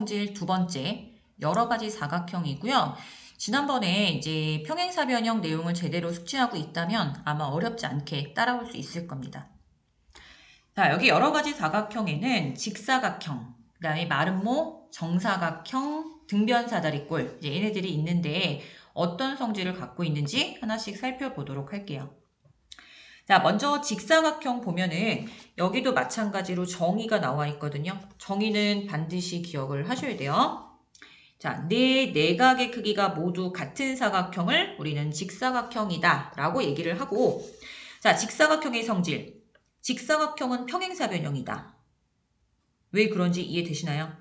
성질 두 번째, 여러 가지 사각형이고요. 지난번에 이제 평행사변형 내용을 제대로 숙지하고 있다면 아마 어렵지 않게 따라올 수 있을 겁니다. 자, 여기 여러 가지 사각형에는 직사각형, 그 다음에 마름모, 정사각형, 등변사다리꼴, 이제 얘네들이 있는데 어떤 성질을 갖고 있는지 하나씩 살펴보도록 할게요. 자, 먼저 직사각형 보면은 여기도 마찬가지로 정의가 나와 있거든요. 정의는 반드시 기억을 하셔야 돼요. 자, 네 내각의 크기가 모두 같은 사각형을 우리는 직사각형이다 라고 얘기를 하고, 자, 직사각형의 성질. 직사각형은 평행사변형이다. 왜 그런지 이해되시나요?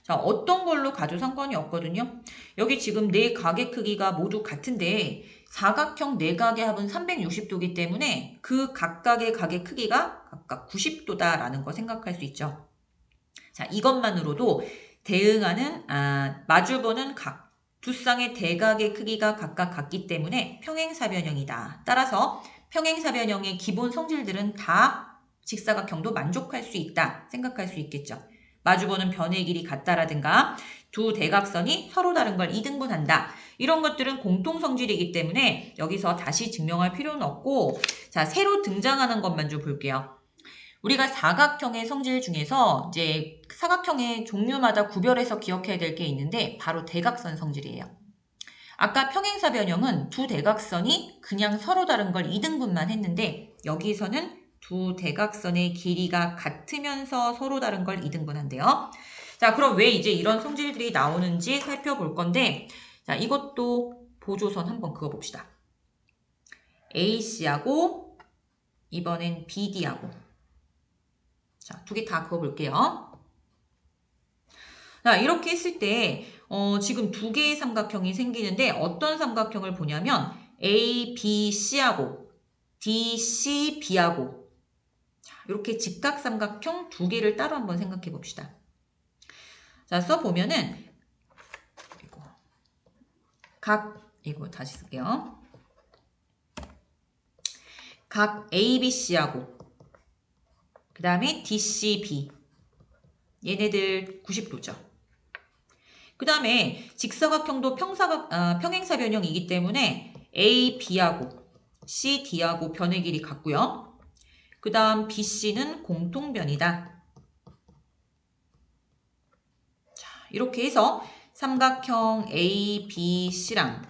자, 어떤 걸로 가도 상관이 없거든요. 여기 지금 네 각의 크기가 모두 같은데 사각형 네 각의 합은 360도이기 때문에 그 각각의 각의 크기가 각각 90도다라는 거 생각할 수 있죠. 자, 이것만으로도 대응하는 마주보는 각 두 쌍의 대각의 크기가 각각 같기 때문에 평행사변형이다. 따라서 평행사변형의 기본 성질들은 다 직사각형도 만족할 수 있다 생각할 수 있겠죠. 마주보는 변의 길이 같다라든가 두 대각선이 서로 다른 걸 이등분한다. 이런 것들은 공통성질이기 때문에 여기서 다시 증명할 필요는 없고, 자, 새로 등장하는 것만 좀 볼게요. 우리가 사각형의 성질 중에서 이제 사각형의 종류마다 구별해서 기억해야 될 게 있는데 바로 대각선 성질이에요. 아까 평행사변형은 두 대각선이 그냥 서로 다른 걸 이등분만 했는데 여기서는 두 대각선의 길이가 같으면서 서로 다른 걸 이등분한대요. 자, 그럼 왜 이제 이런 성질들이 나오는지 살펴볼 건데, 자, 이것도 보조선 한번 그어봅시다. AC하고 이번엔 BD하고, 자, 두 개 다 그어볼게요. 자, 이렇게 했을 때 지금 두 개의 삼각형이 생기는데 어떤 삼각형을 보냐면 A, B, C하고 D, C, B하고, 자, 이렇게 직각삼각형 두 개를 따로 한번 생각해 봅시다. 자, 써보면은 이거 다시 쓸게요. 각 A, B, C하고 그 다음에 D, C, B, 얘네들 90도죠. 그 다음에 직사각형도 평행사변형이기 때문에 A, B하고 C, D하고 변의 길이 같고요. 그 다음 B, C는 공통변이다. 자, 이렇게 해서 삼각형 A, B, C랑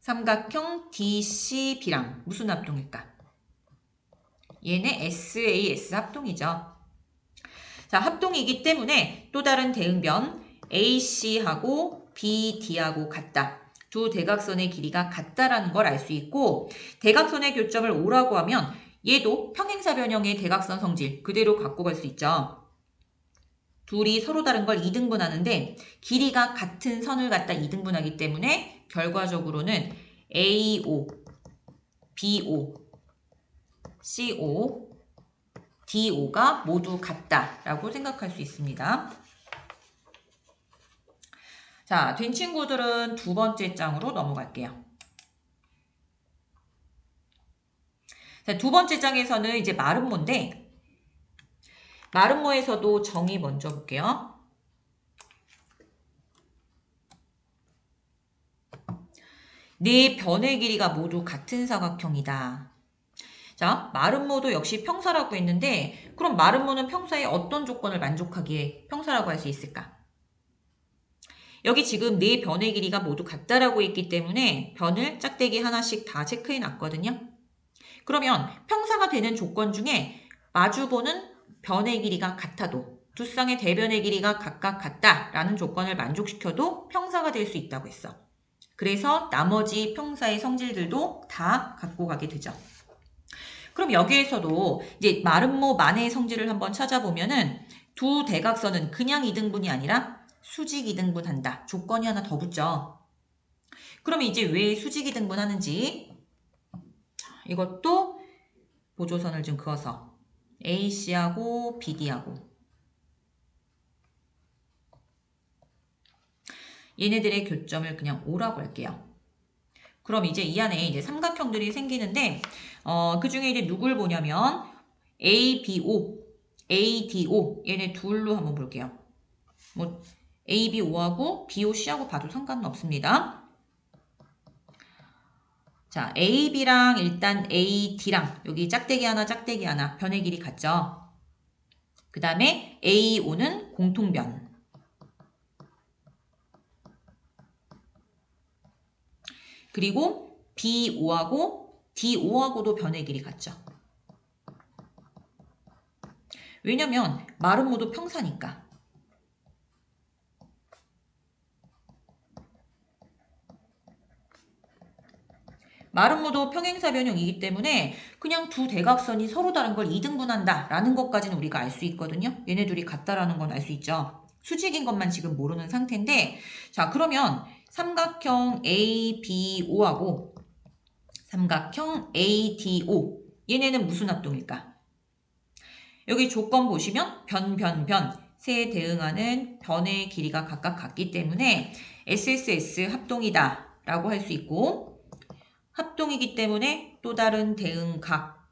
삼각형 D, C, B랑 무슨 합동일까? 얘네 SAS 합동이죠. 자, 합동이기 때문에 또 다른 대응변 AC하고 BD하고 같다. 두 대각선의 길이가 같다라는 걸 알 수 있고, 대각선의 교점을 O라고 하면 얘도 평행사변형의 대각선 성질 그대로 갖고 갈 수 있죠. 둘이 서로 다른 걸 이등분하는데 길이가 같은 선을 갖다 이등분하기 때문에 결과적으로는 AO, BO, CO, DO가 모두 같다라고 생각할 수 있습니다. 자, 된 친구들은 두 번째 장으로 넘어갈게요. 자, 두 번째 장에서는 이제 마름모인데, 마름모에서도 정의 먼저 볼게요. 네 변의 길이가 모두 같은 사각형이다. 자, 마름모도 역시 평사라고 했는데, 그럼 마름모는 평사의 어떤 조건을 만족하기에 평사라고 할 수 있을까? 여기 지금 네 변의 길이가 모두 같다라고 했기 때문에 변을 짝대기 하나씩 다 체크해 놨거든요. 그러면 평사가 되는 조건 중에 마주보는 변의 길이가 같아도 두 쌍의 대변의 길이가 각각 같다라는 조건을 만족시켜도 평사가 될 수 있다고 했어. 그래서 나머지 평사의 성질들도 다 갖고 가게 되죠. 그럼 여기에서도 이제 마름모 만의 성질을 한번 찾아보면은 두 대각선은 그냥 이등분이 아니라 수직 이등분한다. 조건이 하나 더 붙죠. 그럼 이제 왜 수직 이등분하는지 이것도 보조선을 좀 그어서 AC하고 BD하고 얘네들의 교점을 그냥 O라고 할게요. 그럼 이제 이 안에 이제 삼각형들이 생기는데 그 중에 이제 누굴 보냐면 ABO, ADO 얘네 둘로 한번 볼게요. 뭐 ABO하고 BOC하고 봐도 상관은 없습니다. 자, AB랑 일단 AD랑 여기 짝대기 하나 변의 길이 같죠? 그 다음에 AO는 공통변. 그리고 BO하고 DO하고도 변의 길이 같죠? 왜냐면 말은 모두 평사니까. 말은 모두 평행사 변형이기 때문에 그냥 두 대각선이 서로 다른 걸 이등분한다 라는 것까지는 우리가 알 수 있거든요. 얘네 둘이 같다라는 건 알 수 있죠. 수직인 것만 지금 모르는 상태인데, 자, 그러면 삼각형 ABO하고 삼각형 ADO 얘네는 무슨 합동일까? 여기 조건 보시면 세 대응하는 변의 길이가 각각 같기 때문에 SSS 합동이다 라고 할 수 있고, 합동이기 때문에 또 다른 대응각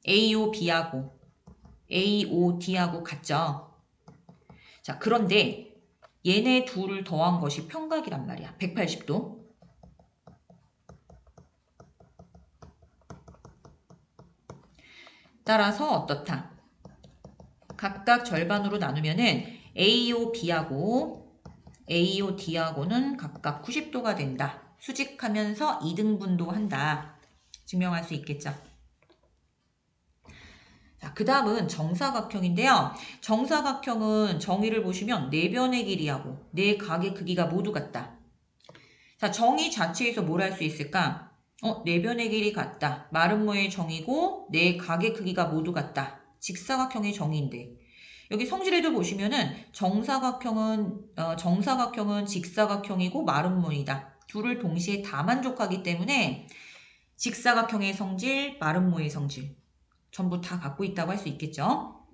AOB하고 AOD하고 같죠. 자, 그런데 얘네 둘을 더한 것이 평각이란 말이야. 180도. 따라서 어떻다? 각각 절반으로 나누면은 AOB하고 AOD하고는 각각 90도가 된다. 수직하면서 이등분도 한다. 증명할 수 있겠죠. 자, 그 다음은 정사각형인데요. 정사각형은 정의를 보시면 네 변의 길이하고 네 각의 크기가 모두 같다. 자, 정의 자체에서 뭘 할 수 있을까? 네 변의 길이 같다. 마름모의 정의고 네 각의 크기가 모두 같다. 직사각형의 정의인데 여기 성질에도 보시면은 정사각형은 직사각형이고 마름모이다. 둘을 동시에 다 만족하기 때문에 직사각형의 성질, 마름모의 성질 전부 다 갖고 있다고 할 수 있겠죠.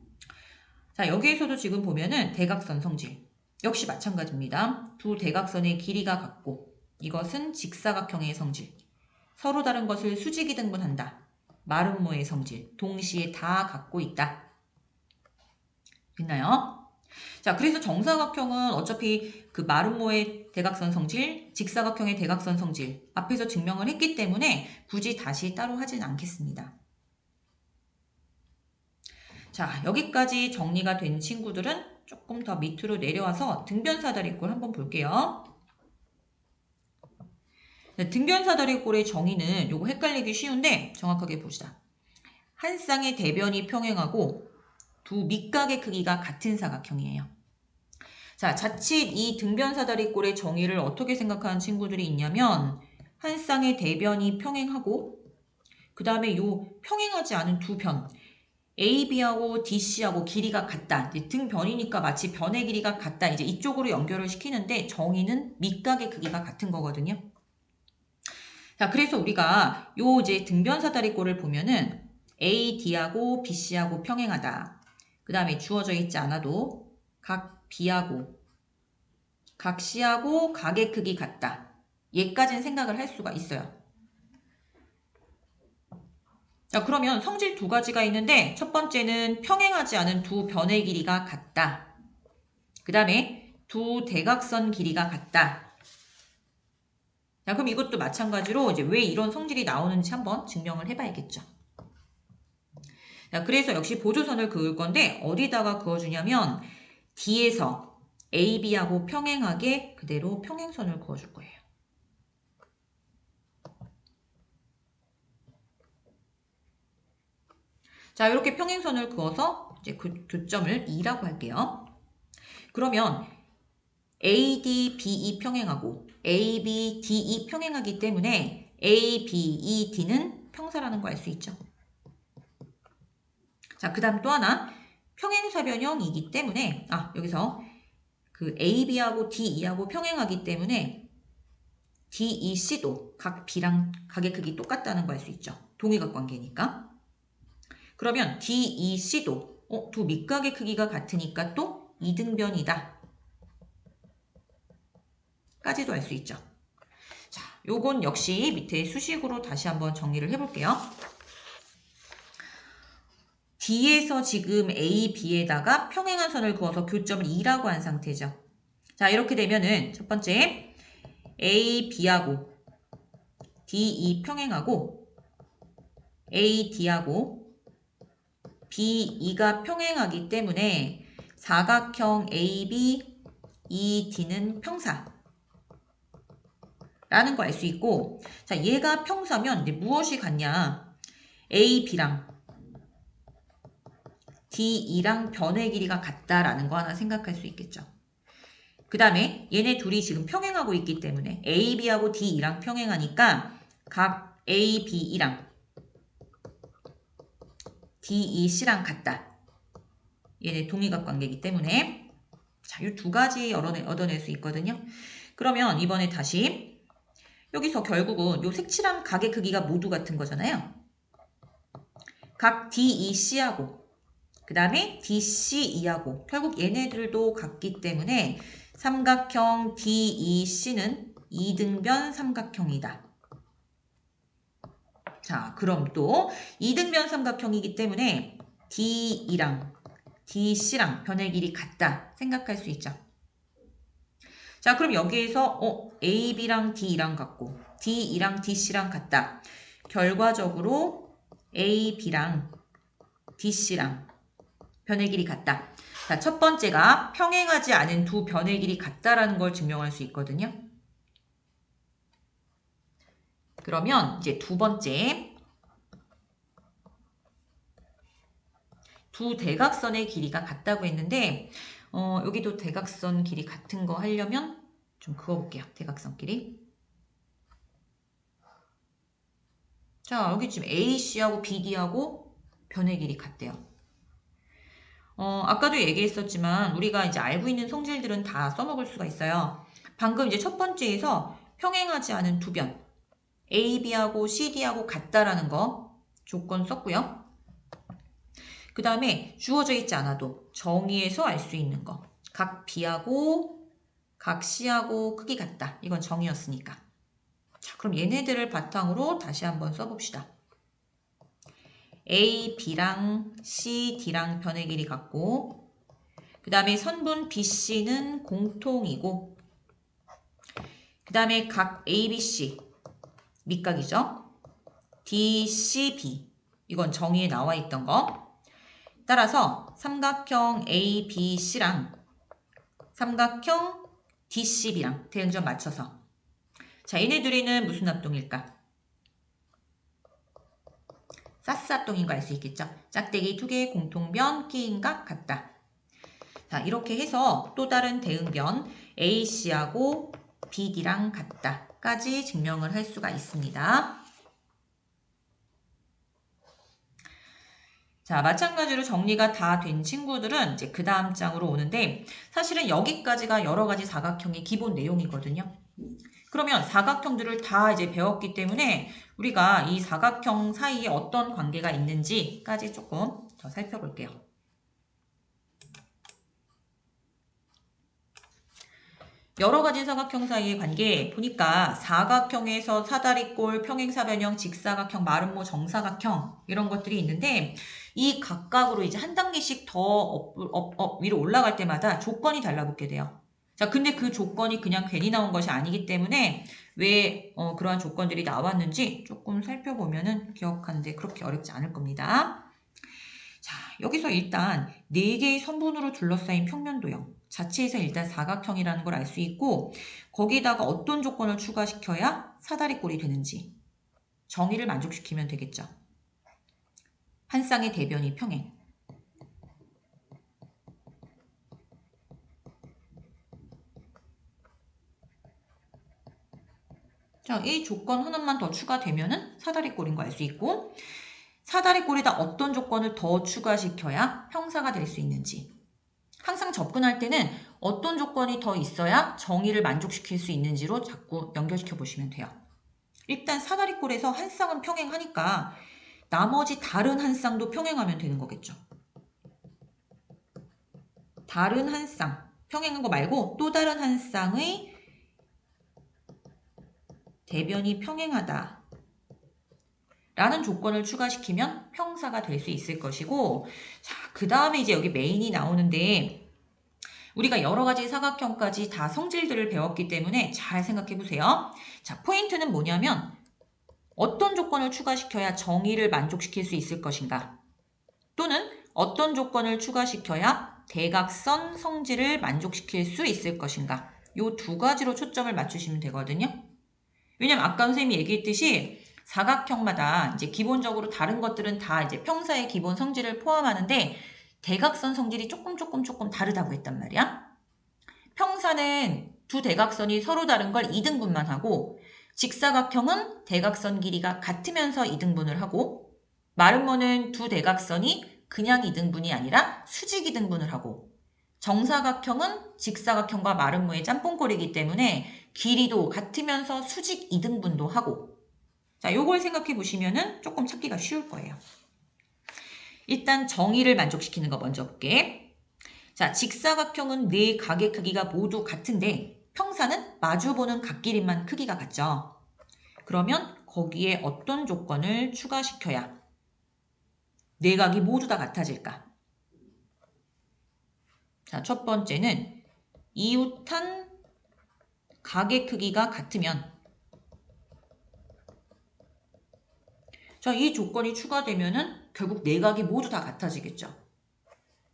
자, 여기에서도 지금 보면은 대각선 성질 역시 마찬가지입니다. 두 대각선의 길이가 같고 이것은 직사각형의 성질. 서로 다른 것을 수직이 등분한다. 마름모의 성질 동시에 다 갖고 있다. 됐나요? 자, 그래서 정사각형은 어차피 그 마름모의 대각선 성질, 직사각형의 대각선 성질 앞에서 증명을 했기 때문에 굳이 다시 따로 하진 않겠습니다. 자, 여기까지 정리가 된 친구들은 조금 더 밑으로 내려와서 등변사다리꼴 한번 볼게요. 네, 등변사다리꼴의 정의는 요거 헷갈리기 쉬운데 정확하게 보시다. 한 쌍의 대변이 평행하고 두 밑각의 크기가 같은 사각형이에요. 자, 자칫 이 등변사다리꼴의 정의를 어떻게 생각하는 친구들이 있냐면 한 쌍의 대변이 평행하고 그 다음에 요 평행하지 않은 두 변 AB하고 DC하고 길이가 같다. 이제 등변이니까 마치 변의 길이가 같다. 이제 이쪽으로 연결을 시키는데 정의는 밑각의 크기가 같은 거거든요. 자, 그래서 우리가 요 이제 등변사다리꼴을 보면은 AD하고 BC하고 평행하다. 그 다음에 주어져 있지 않아도 각 B하고 각 C하고 각의 크기 같다. 얘까지는 생각을 할 수가 있어요. 자, 그러면 성질 두 가지가 있는데 첫 번째는 평행하지 않은 두 변의 길이가 같다. 그 다음에 두 대각선 길이가 같다. 자, 그럼 이것도 마찬가지로 이제 왜 이런 성질이 나오는지 한번 증명을 해봐야겠죠. 자, 그래서 역시 보조선을 그을 건데 어디다가 그어주냐면 D에서 AB하고 평행하게 그대로 평행선을 그어줄 거예요. 자, 이렇게 평행선을 그어서 이제 그 교점을 E라고 할게요. 그러면 AD, BE 평행하고 AB, DE 평행하기 때문에 A, B, E, D는 평사라는 거 알 수 있죠. 자, 그 다음 또 하나 평행사변형이기 때문에 여기서 그 AB하고 DE하고 평행하기 때문에 DEC도 각 B랑 각의 크기 똑같다는 거 알 수 있죠. 동의각 관계니까. 그러면 DEC도 두 밑각의 크기가 같으니까 또 이등변이다. 까지도 알 수 있죠. 자, 요건 역시 밑에 수식으로 다시 한번 정리를 해볼게요. D에서 지금 A, B에다가 평행한 선을 그어서 교점을 2라고 한 상태죠. 자, 이렇게 되면은 첫 번째 A, B하고 D, E 평행하고 A, D하고 B, E가 평행하기 때문에 사각형 AB, ED는 평사 라는 거 알 수 있고, 자, 얘가 평사면 이제 무엇이 같냐? A, B랑 D, E랑 변의 길이가 같다라는 거 하나 생각할 수 있겠죠. 그 다음에 얘네 둘이 지금 평행하고 있기 때문에 A, B하고 D, E랑 평행하니까 각 A, B, E랑 D, E, C랑 같다. 얘네 동위각 관계이기 때문에 자, 이 두 가지 얻어낼 수 있거든요. 그러면 이번에 다시 여기서 결국은 요 색칠한 각의 크기가 모두 같은 거잖아요. 각 DEC하고 그 다음에 DCE하고 결국 얘네들도 같기 때문에 삼각형 DEC는 이등변 삼각형이다. 자, 그럼 또 이등변 삼각형이기 때문에 DE랑 DC랑 변의 길이 같다 생각할 수 있죠. 자, 그럼 여기에서 AB랑 D랑 같고 DE랑 DC랑 같다. 결과적으로 AB랑 DC랑 변의 길이 같다. 자, 첫 번째가 평행하지 않은 두 변의 길이 같다라는 걸 증명할 수 있거든요. 그러면 이제 두 번째 두 대각선의 길이가 같다고 했는데 여기도 대각선 길이 같은 거 하려면 좀 그어볼게요. 대각선 길이. 자, 여기 지금 AC하고 BD하고 변의 길이 같대요. 아까도 얘기했었지만 우리가 이제 알고 있는 성질들은 다 써먹을 수가 있어요. 방금 이제 첫 번째에서 평행하지 않은 두 변 AB하고 CD하고 같다라는 거 조건 썼고요. 그 다음에 주어져 있지 않아도 정의에서 알 수 있는 거. 각 B하고 각 C하고 크기 같다. 이건 정의였으니까. 자, 그럼 얘네들을 바탕으로 다시 한번 써봅시다. A, B랑 C, D랑 변의 길이 같고 그 다음에 선분 BC는 공통이고 그 다음에 각 ABC 밑각이죠. DCB 이건 정의에 나와 있던 거. 따라서 삼각형 ABC랑 삼각형 DCB랑 대응점 맞춰서 자, 얘네 둘이는 무슨 합동일까? 쌉쌉동인 거 알 수 있겠죠? 짝대기 두 개의 공통변 끼인각 같다. 자, 이렇게 해서 또 다른 대응변 AC하고 BD랑 같다까지 증명을 할 수가 있습니다. 자, 마찬가지로 정리가 다 된 친구들은 이제 그 다음 장으로 오는데 사실은 여기까지가 여러 가지 사각형의 기본 내용이거든요. 그러면 사각형들을 다 이제 배웠기 때문에 우리가 이 사각형 사이에 어떤 관계가 있는지까지 조금 더 살펴볼게요. 여러 가지 사각형 사이의 관계 보니까 사각형에서 사다리꼴, 평행사변형, 직사각형, 마름모, 정사각형 이런 것들이 있는데 이 각각으로 이제 한 단계씩 더 위로 올라갈 때마다 조건이 달라붙게 돼요. 자, 근데 그 조건이 그냥 괜히 나온 것이 아니기 때문에 왜 그러한 조건들이 나왔는지 조금 살펴보면은 기억하는데 그렇게 어렵지 않을 겁니다. 자, 여기서 일단 4개의 선분으로 둘러싸인 평면도형 자체에서 일단 사각형이라는 걸 알 수 있고 거기다가 어떤 조건을 추가시켜야 사다리꼴이 되는지 정의를 만족시키면 되겠죠. 한 쌍의 대변이 평행. 자, 이 조건 하나만 더 추가되면은 사다리꼴인 거 알 수 있고 사다리꼴에다 어떤 조건을 더 추가시켜야 평사가 될 수 있는지 항상 접근할 때는 어떤 조건이 더 있어야 정의를 만족시킬 수 있는지로 자꾸 연결시켜 보시면 돼요. 일단 사다리꼴에서 한 쌍은 평행하니까 나머지 다른 한 쌍도 평행하면 되는 거겠죠. 다른 한 쌍, 평행한 거 말고 또 다른 한 쌍의 대변이 평행하다. 라는 조건을 추가시키면 평사가 될 수 있을 것이고, 자, 그 다음에 이제 여기 메인이 나오는데, 우리가 여러 가지 사각형까지 다 성질들을 배웠기 때문에 잘 생각해 보세요. 자, 포인트는 뭐냐면, 어떤 조건을 추가시켜야 정의를 만족시킬 수 있을 것인가? 또는 어떤 조건을 추가시켜야 대각선 성질을 만족시킬 수 있을 것인가? 요 두 가지로 초점을 맞추시면 되거든요. 왜냐면 아까 선생님이 얘기했듯이 사각형마다 이제 기본적으로 다른 것들은 다 이제 평사의 기본 성질을 포함하는데 대각선 성질이 조금 다르다고 했단 말이야. 평사는 두 대각선이 서로 다른 걸 2등분만 하고 직사각형은 대각선 길이가 같으면서 2등분을 하고 마름모는 두 대각선이 그냥 2등분이 아니라 수직 2등분을 하고 정사각형은 직사각형과 마름모의 짬뽕꼴이기 때문에 길이도 같으면서 수직 2등분도 하고 자, 요걸 생각해 보시면은 조금 찾기가 쉬울 거예요. 일단 정의를 만족시키는 거 먼저 볼게. 자, 직사각형은 네 각의 크기가 모두 같은데 평사는 마주보는 각끼리만 크기가 같죠. 그러면 거기에 어떤 조건을 추가시켜야 네 각이 모두 다 같아질까? 자, 첫 번째는 이웃한 각의 크기가 같으면 자, 이 조건이 추가되면은 결국 네 각이 모두 다 같아지겠죠.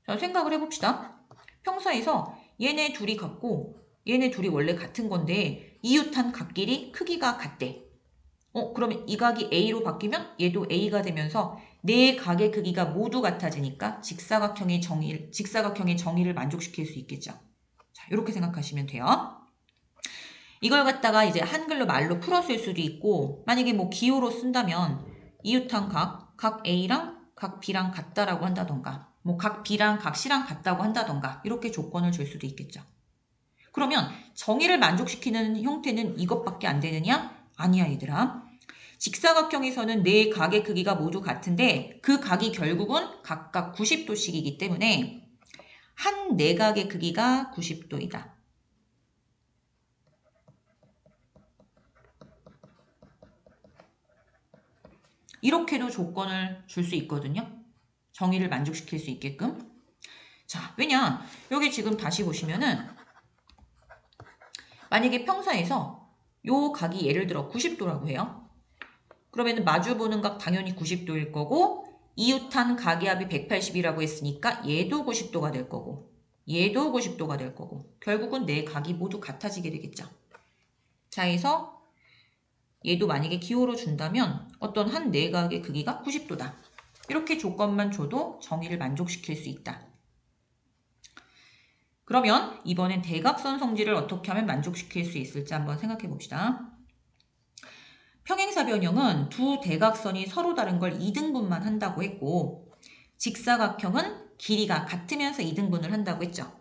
자, 생각을 해봅시다. 평사에서 얘네 둘이 같고 얘네 둘이 원래 같은 건데 이웃한 각끼리 크기가 같대. 그러면 이 각이 A로 바뀌면 얘도 A가 되면서 네 각의 크기가 모두 같아지니까 직사각형의 정의를 만족시킬 수 있겠죠. 자, 이렇게 생각하시면 돼요. 이걸 갖다가 이제 한글로 말로 풀었을 수도 있고 만약에 뭐 기호로 쓴다면 이웃한 각 A랑 각 B랑 같다라고 한다던가 뭐 각 B랑 각 C랑 같다고 한다던가 이렇게 조건을 줄 수도 있겠죠. 그러면 정의를 만족시키는 형태는 이것밖에 안 되느냐? 아니야 얘들아. 직사각형에서는 네 각의 크기가 모두 같은데 그 각이 결국은 각각 90도씩이기 때문에 한 내각의 크기가 90도이다. 이렇게도 조건을 줄 수 있거든요. 정의를 만족시킬 수 있게끔. 자, 왜냐? 여기 지금 다시 보시면은 만약에 평사에서 요 각이 예를 들어 90도라고 해요. 그러면 마주보는 각 당연히 90도일 거고 이웃한 각의 합이 180이라고 했으니까 얘도 90도가 될 거고 얘도 90도가 될 거고 결국은 네 각이 모두 같아지게 되겠죠. 자, 해서 얘도 만약에 기호로 준다면 어떤 한 내각의 크기가 90도다. 이렇게 조건만 줘도 정의를 만족시킬 수 있다. 그러면 이번엔 대각선 성질을 어떻게 하면 만족시킬 수 있을지 한번 생각해 봅시다. 평행사변형은 두 대각선이 서로 다른 걸 2등분만 한다고 했고 직사각형은 길이가 같으면서 2등분을 한다고 했죠.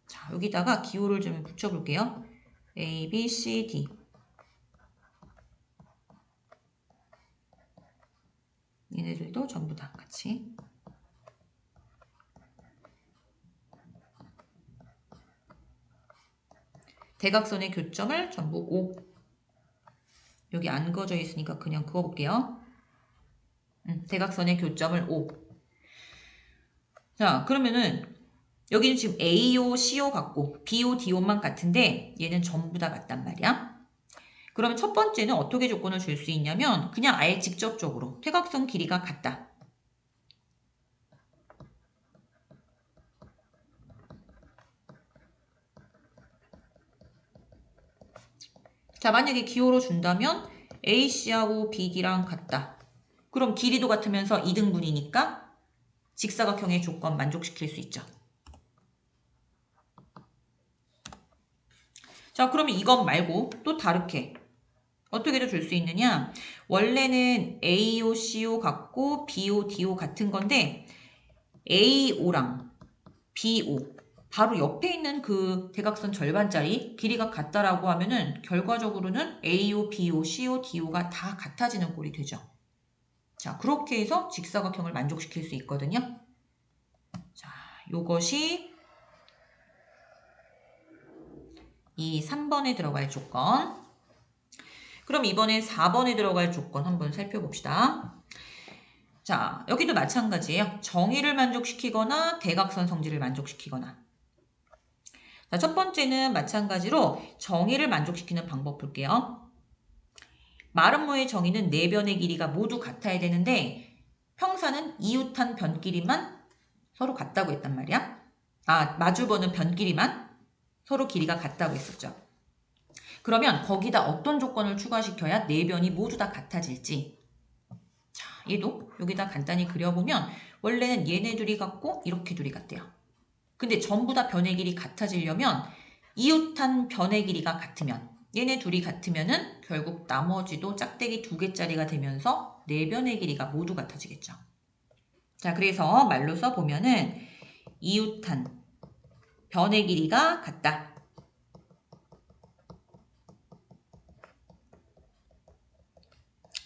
자, 여기다가 기호를 좀 붙여볼게요. A, B, C, D. 얘네들도 전부 다 같이. 대각선의 교점을 전부 5. 여기 안 그어져 있으니까 그냥 그어볼게요. 대각선의 교점을 5. 자, 그러면은 여기는 지금 AO, CO 같고 BO, DO만 같은데 얘는 전부 다 같단 말이야. 그러면 첫 번째는 어떻게 조건을 줄 수 있냐면 그냥 아예 직접적으로 대각선 길이가 같다. 자, 만약에 기호로 준다면 AC하고 BD랑 같다. 그럼 길이도 같으면서 2등분이니까 직사각형의 조건 만족시킬 수 있죠. 자, 그러면 이것 말고 또 다르게 어떻게도 줄 수 있느냐? 원래는 AO, CO 같고 BO, DO 같은 건데 AO랑 BO 바로 옆에 있는 그 대각선 절반짜리 길이가 같다라고 하면은 결과적으로는 AO, BO, CO, DO가 다 같아지는 꼴이 되죠. 자, 그렇게 해서 직사각형을 만족시킬 수 있거든요. 자, 요것이 이 3번에 들어갈 조건. 그럼 이번엔 4번에 들어갈 조건 한번 살펴봅시다. 자, 여기도 마찬가지예요. 정의를 만족시키거나 대각선 성질을 만족시키거나. 자, 첫 번째는 마찬가지로 정의를 만족시키는 방법 볼게요. 마름모의 정의는 네 변의 길이가 모두 같아야 되는데 평사는 이웃한 변 길이만 서로 같다고 했단 말이야. 마주보는 변 길이만 서로 길이가 같다고 했었죠. 그러면 거기다 어떤 조건을 추가시켜야 네 변이 모두 다 같아질지. 자, 얘도 여기다 간단히 그려보면 원래는 얘네 둘이 같고 이렇게 둘이 같대요. 근데 전부 다 변의 길이 같아지려면 이웃한 변의 길이가 같으면 얘네 둘이 같으면은 결국 나머지도 짝대기 2개짜리가 되면서 네 변의 길이가 모두 같아지겠죠. 자, 그래서 말로 써보면은 이웃한 변의 길이가 같다.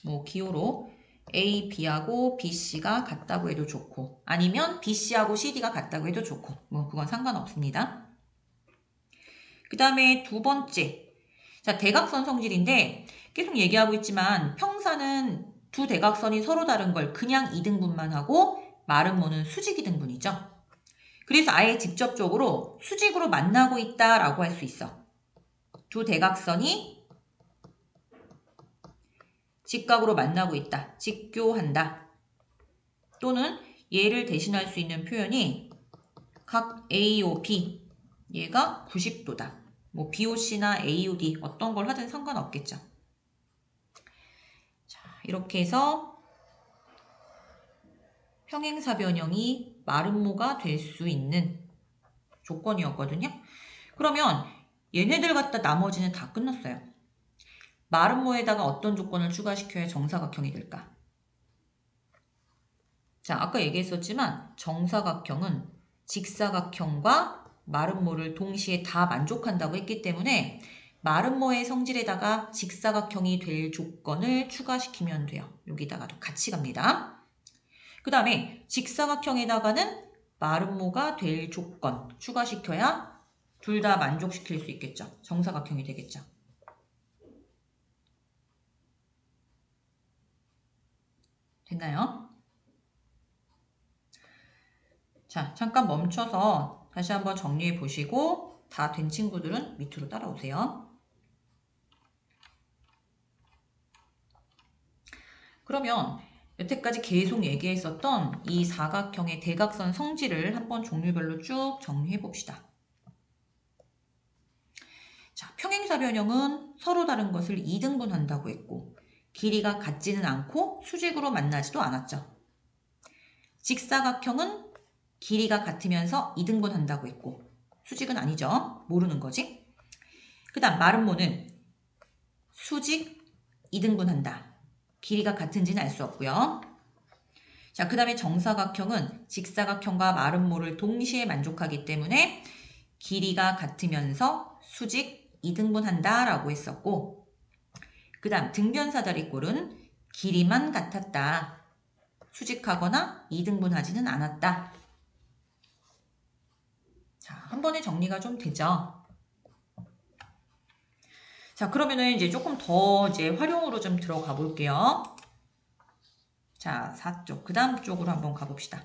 뭐 기호로 A, B하고 BC가 같다고 해도 좋고 아니면 BC하고 CD가 같다고 해도 좋고 뭐 그건 상관없습니다. 그 다음에 두 번째, 자 대각선 성질인데 계속 얘기하고 있지만 평사는 두 대각선이 서로 다른 걸 그냥 2등분만 하고 마름모는 수직 2등분이죠. 그래서 아예 직접적으로 수직으로 만나고 있다라고 할 수 있어. 두 대각선이 직각으로 만나고 있다. 직교한다. 또는 얘를 대신할 수 있는 표현이 각 AOB 얘가 90도다. 뭐 BOC나 AOD 어떤 걸 하든 상관없겠죠. 자, 이렇게 해서 평행사변형이 마름모가 될 수 있는 조건이었거든요. 그러면 얘네들 갖다 나머지는 다 끝났어요. 마름모에다가 어떤 조건을 추가시켜야 정사각형이 될까? 자, 아까 얘기했었지만 정사각형은 직사각형과 마름모를 동시에 다 만족한다고 했기 때문에 마름모의 성질에다가 직사각형이 될 조건을 추가시키면 돼요. 여기다가도 같이 갑니다. 그 다음에 직사각형에다가는 마름모가 될 조건 추가시켜야 둘 다 만족시킬 수 있겠죠. 정사각형이 되겠죠. 됐나요? 자, 잠깐 멈춰서 다시 한번 정리해 보시고 다 된 친구들은 밑으로 따라오세요. 그러면 여태까지 계속 얘기했었던 이 사각형의 대각선 성질을 한번 종류별로 쭉 정리해 봅시다. 자, 평행사변형은 서로 다른 것을 2등분한다고 했고 길이가 같지는 않고 수직으로 만나지도 않았죠. 직사각형은 길이가 같으면서 2등분한다고 했고 수직은 아니죠. 모르는 거지. 그 다음 마름모는 수직 2등분한다. 길이가 같은지는 알 수 없고요. 자, 그 다음에 정사각형은 직사각형과 마름모를 동시에 만족하기 때문에 길이가 같으면서 수직 2등분한다 라고 했었고 그 다음 등변사다리꼴은 길이만 같았다. 수직하거나 2등분하지는 않았다. 자, 한 번에 정리가 좀 되죠. 자, 그러면은 이제 조금 더 이제 활용으로 좀 들어가 볼게요. 자, 4쪽, 그 다음 쪽으로 한번 가봅시다.